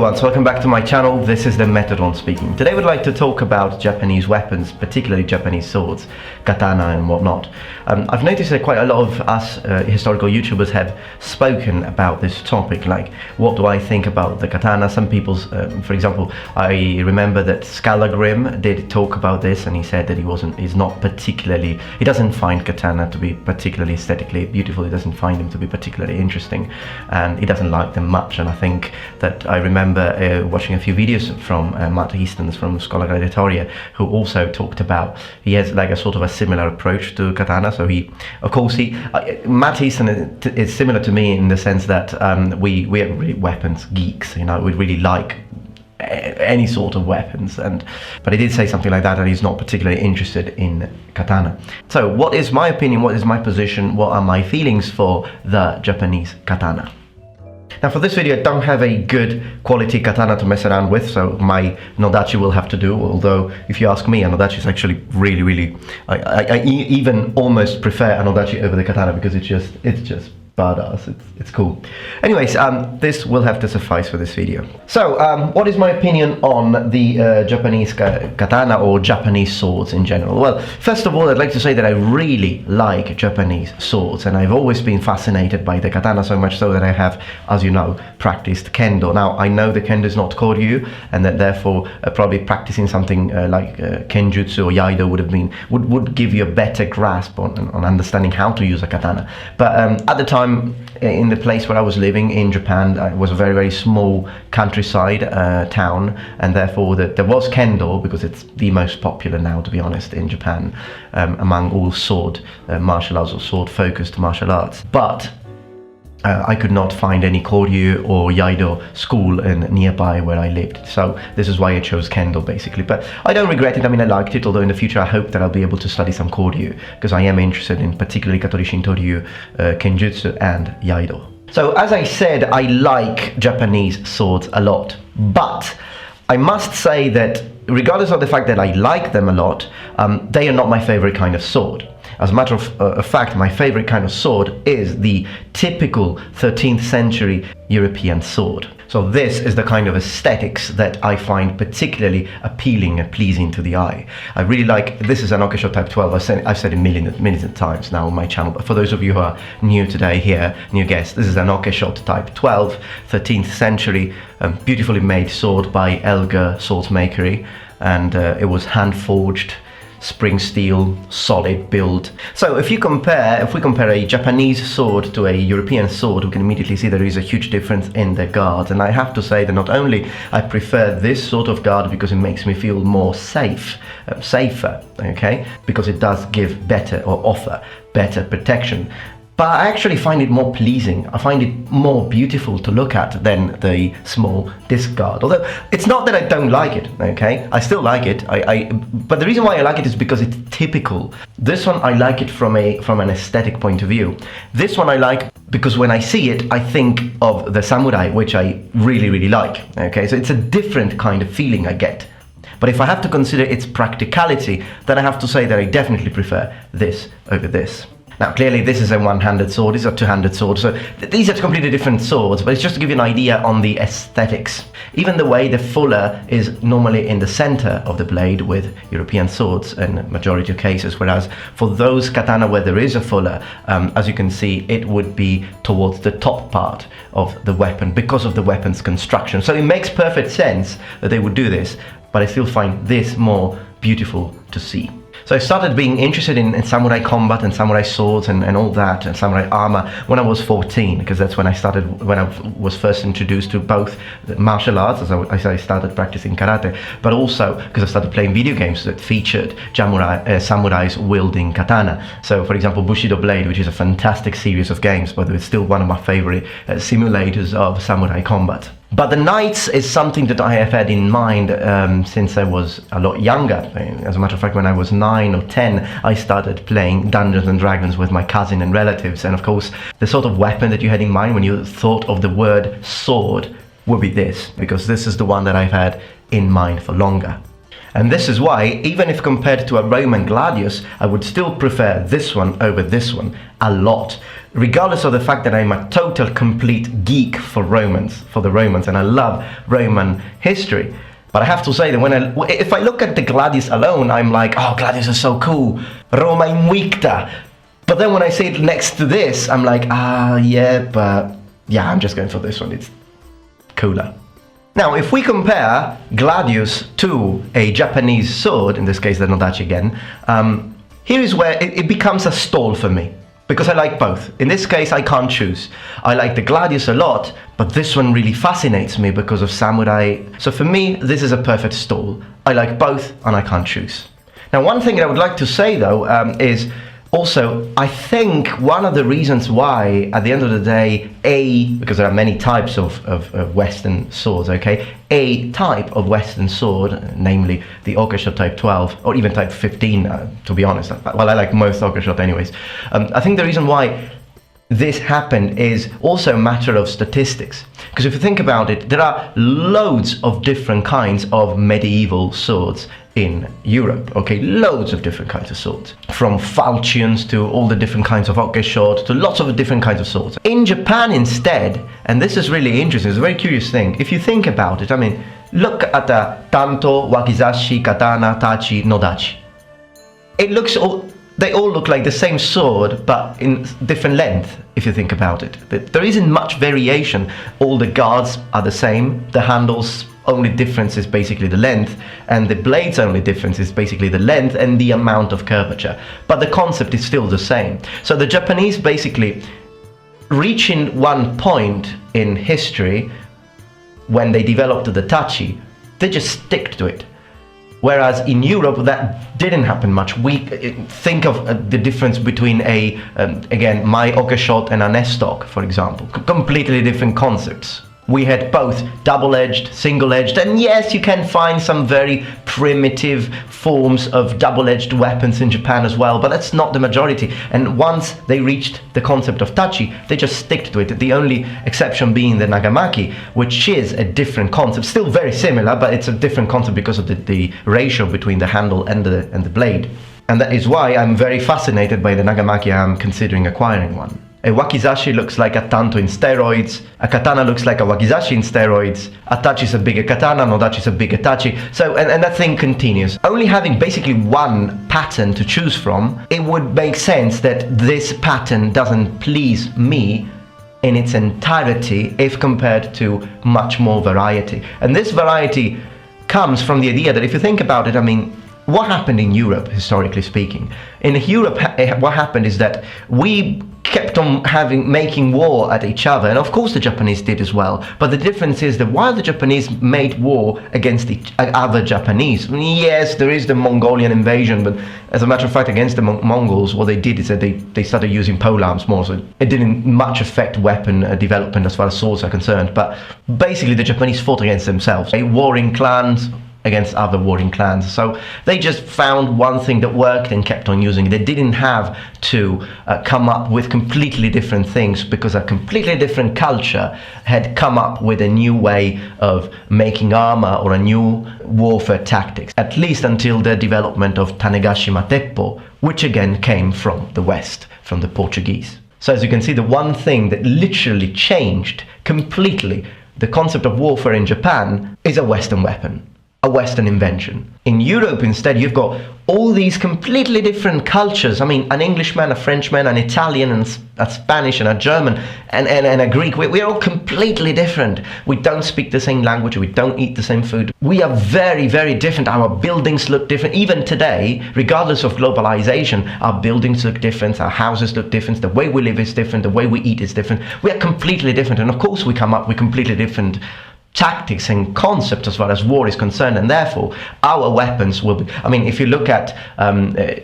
everyone, so welcome back to my channel. This is the Metadon speaking. Today we'd like to talk about Japanese weapons, particularly Japanese swords, katana and whatnot. I've noticed that quite a lot of us historical YouTubers have spoken about this topic, like what do I think about the katana. Some people, for example, I remember that Scalagrim did talk about this, and he said that he doesn't find katana to be particularly aesthetically beautiful, he doesn't find them to be particularly interesting, and he doesn't like them much. And I think that I remember watching a few videos from Matt Easton from Schola Gladiatoria, who also talked about, he has like a sort of a similar approach to katana. So Matt Easton is similar to me in the sense that we are really weapons geeks, you know, we really like any sort of weapons, but he did say something like that, and he's not particularly interested in katana. So what is my opinion, what is my position, what are my feelings for the Japanese katana? Now for this video I don't have a good quality katana to mess around with, so my Nodachi will have to do, although if you ask me, a Nodachi is actually really, I even almost prefer a Nodachi over the katana, because it's just badass, it's cool. Anyways, this will have to suffice for this video. So, what is my opinion on the Japanese katana or Japanese swords in general? Well, first of all, I'd like to say that I really like Japanese swords, and I've always been fascinated by the katana, so much so that I have, as you know, practiced kendo. Now, I know the kendo is not Koryu, and that therefore probably practicing something like kenjutsu or yaido would give you a better grasp on understanding how to use a katana. But at the time, in the place where I was living in Japan, it was a very small countryside town, and therefore there was kendo, because it's the most popular now, to be honest, in Japan, among all sword martial arts or sword focused martial arts. But I could not find any Koryu or Yaido school nearby where I lived, so this is why I chose kendo basically. But I don't regret it. I mean, I liked it, although in the future I hope that I'll be able to study some Koryu, because I am interested in particularly Katori Shintoryu, Kenjutsu and Yaido. So as I said, I like Japanese swords a lot, but I must say that regardless of the fact that I like them a lot, they are not my favorite kind of sword. As a matter of fact, my favorite kind of sword is the typical 13th century European sword. So this is the kind of aesthetics that I find particularly appealing and pleasing to the eye. I really like, this is an Okesho Type 12, I've said it millions of times now on my channel, but for those of you who are new today here, new guests, this is an Okesho Type 12, 13th century, beautifully made sword by Elgar Swordsmakery, and it was hand forged, spring steel, solid build. So if we compare a Japanese sword to a European sword, we can immediately see there is a huge difference in the guard. And I have to say that not only I prefer this sort of guard because it makes me feel more safer, okay, because it does give better or offer better protection, but I actually find it more pleasing. I find it more beautiful to look at than the small disc guard. Although it's not that I don't like it, okay? I still like it. But the reason why I like it is because it's typical. This one I like it from an aesthetic point of view. This one I like because when I see it, I think of the samurai, which I really like. Okay, so it's a different kind of feeling I get. But if I have to consider its practicality, then I have to say that I definitely prefer this over this. Now clearly this is a one-handed sword, these are two-handed swords, so these are completely different swords, but it's just to give you an idea on the aesthetics. Even the way the fuller is normally in the center of the blade with European swords in majority of cases, whereas for those katana where there is a fuller, as you can see, it would be towards the top part of the weapon because of the weapon's construction. So it makes perfect sense that they would do this, but I still find this more beautiful to see. So I started being interested in samurai combat and samurai swords and all that, and samurai armor when I was 14, because that's when I was first introduced to both martial arts, as I started practicing karate, but also because I started playing video games that featured samurais wielding katana. So for example, Bushido Blade, which is a fantastic series of games, but it's still one of my favorite simulators of samurai combat. But the knights is something that I have had in mind since I was a lot younger. As a matter of fact, when I was 9 or 10, I started playing Dungeons and Dragons with my cousin and relatives. And of course, the sort of weapon that you had in mind when you thought of the word sword would be this, because this is the one that I've had in mind for longer. And this is why, even if compared to a Roman gladius, I would still prefer this one over this one a lot, regardless of the fact that I'm a total complete geek for the Romans, and I love Roman history. But I have to say that if I look at the gladius alone, I'm like, oh, gladius is so cool, Roma invicta. But then when I see it next to this, I'm like, I'm just going for this one, it's cooler. Now, if we compare gladius to a Japanese sword, in this case the Nodachi again, here is where it becomes a stall for me, because I like both. In this case, I can't choose. I like the gladius a lot, but this one really fascinates me because of samurai. So for me, this is a perfect stall. I like both, and I can't choose. Now, one thing I would like to say, though, is also, I think one of the reasons why, at the end of the day, because there are many types of Western swords, okay? A type of Western sword, namely the Aukeshot Type 12, or even Type 15, to be honest. Well, I like most Aukeshot anyways. I think the reason why this happened is also a matter of statistics. Because if you think about it, there are loads of different kinds of medieval swords in Europe, okay? Loads of different kinds of swords. From falchions to all the different kinds of Aukeshot to lots of different kinds of swords. In Japan instead, and this is really interesting, it's a very curious thing, if you think about it, I mean, look at the Tanto, Wakizashi, Katana, Tachi, Nodachi. They all look like the same sword, but in different length, if you think about it. There isn't much variation. All the guards are the same, the handles, only difference is basically the length, and the blade's only difference is basically the length and the amount of curvature. But the concept is still the same. So the Japanese basically, reaching one point in history, when they developed the Tachi, they just stick to it. Whereas in Europe, that didn't happen much. We think of the difference between again, my Aukeshot and an Estoc, for example. Completely different concepts. We had both double-edged, single-edged, and yes, you can find some very primitive forms of double-edged weapons in Japan as well, but that's not the majority. And once they reached the concept of Tachi, they just stick to it. The only exception being the Nagamaki, which is a different concept, still very similar, but it's a different concept because of the ratio between the handle and the blade. And that is why I'm very fascinated by the Nagamaki. I'm considering acquiring one. A wakizashi looks like a tanto in steroids, a katana looks like a wakizashi in steroids, a tachi is a bigger katana, nodachi is a bigger tachi, so, and that thing continues. Only having basically one pattern to choose from, it would make sense that this pattern doesn't please me in its entirety if compared to much more variety. And this variety comes from the idea that if you think about it, I mean, what happened in Europe, historically speaking? In Europe, what happened is that we kept on making war at each other, and of course the Japanese did as well. But the difference is that while the Japanese made war against the other Japanese, yes, there is the Mongolian invasion, but as a matter of fact, against the Mongols, what they did is that they started using polearms more, so it didn't much affect weapon development as far as swords are concerned. But basically, the Japanese fought against themselves, warring clans against other warring clans. So they just found one thing that worked and kept on using it. They didn't have to come up with completely different things, because a completely different culture had come up with a new way of making armor or a new warfare tactics, at least until the development of Tanegashima Teppo, which again came from the West, from the Portuguese. So as you can see, the one thing that literally changed completely the concept of warfare in Japan is a Western weapon, a Western invention. In Europe, instead, you've got all these completely different cultures. I mean, an Englishman, a Frenchman, an Italian, and a Spanish, and a German, and a Greek. We're all completely different. We don't speak the same language. We don't eat the same food. We are very, very different. Our buildings look different. Even today, regardless of globalization, our buildings look different. Our houses look different. The way we live is different. The way we eat is different. We are completely different. And of course, we come up with completely different tactics and concepts as far as war is concerned, and therefore our weapons will be, I mean, if you look at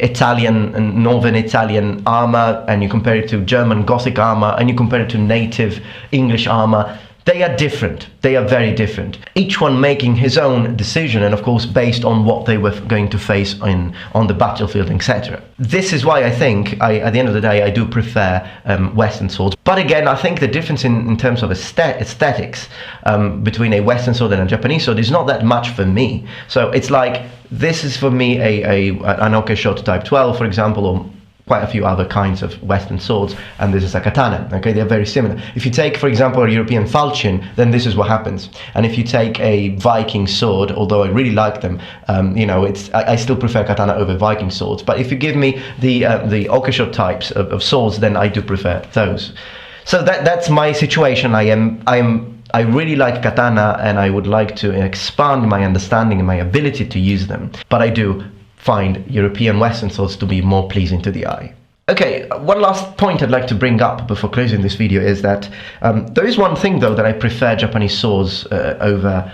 Italian and Northern Italian armor and you compare it to German Gothic armor and you compare it to native English armor, They are different. They are very different. Each one making his own decision, and of course based on what they were going to face on the battlefield, etc. This is why I think, at the end of the day, I do prefer Western swords. But again, I think the difference in terms of aesthetics between a Western sword and a Japanese sword is not that much for me. So it's like, this is for me an Okeshot Type 12, for example, or quite a few other kinds of Western swords, and this is a katana. Okay, they're very similar. If you take, for example, a European falchion, then this is what happens. And if you take a Viking sword, although I really like them, you know, I still prefer katana over Viking swords. But if you give me the Okeshot types of swords, then I do prefer those. So that's my situation. I really like katana, and I would like to expand my understanding and my ability to use them. But I do find European Western swords to be more pleasing to the eye. Okay, one last point I'd like to bring up before closing this video is that there is one thing though that I prefer Japanese swords over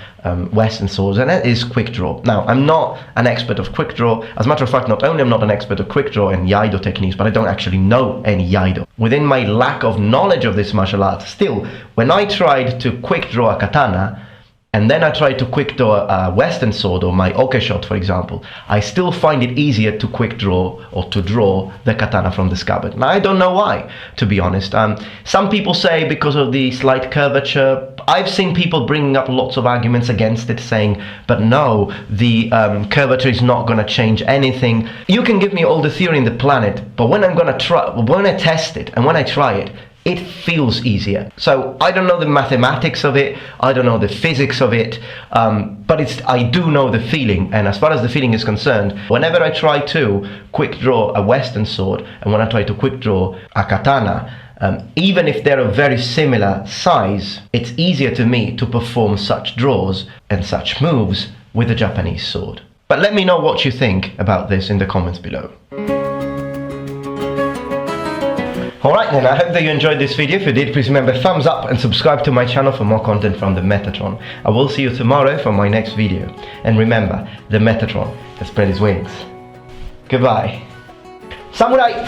Western swords, and that is quick draw. Now, I'm not an expert of quick draw. As a matter of fact, not only I'm not an expert of quick draw and Iaido techniques, but I don't actually know any Iaido. Within my lack of knowledge of this martial art, still, when I tried to quick draw a katana, and then I try to quick draw a Western sword, or my Okeshot, for example, I still find it easier to quick draw or to draw the katana from the scabbard. Now, I don't know why, to be honest. Some people say because of the slight curvature. I've seen people bringing up lots of arguments against it, saying, but no, the curvature is not going to change anything. You can give me all the theory in the planet, but when when I test it and when I try it, it feels easier. So I don't know the mathematics of it, I don't know the physics of it, but I do know the feeling. And as far as the feeling is concerned, whenever I try to quick draw a Western sword and when I try to quick draw a katana, even if they're a very similar size, it's easier to me to perform such draws and such moves with a Japanese sword. But let me know what you think about this in the comments below. Alright then, I hope that you enjoyed this video. If you did, please remember thumbs up and subscribe to my channel for more content from the Metatron. I will see you tomorrow for my next video. And remember, the Metatron has spread his wings. Goodbye. Samurai!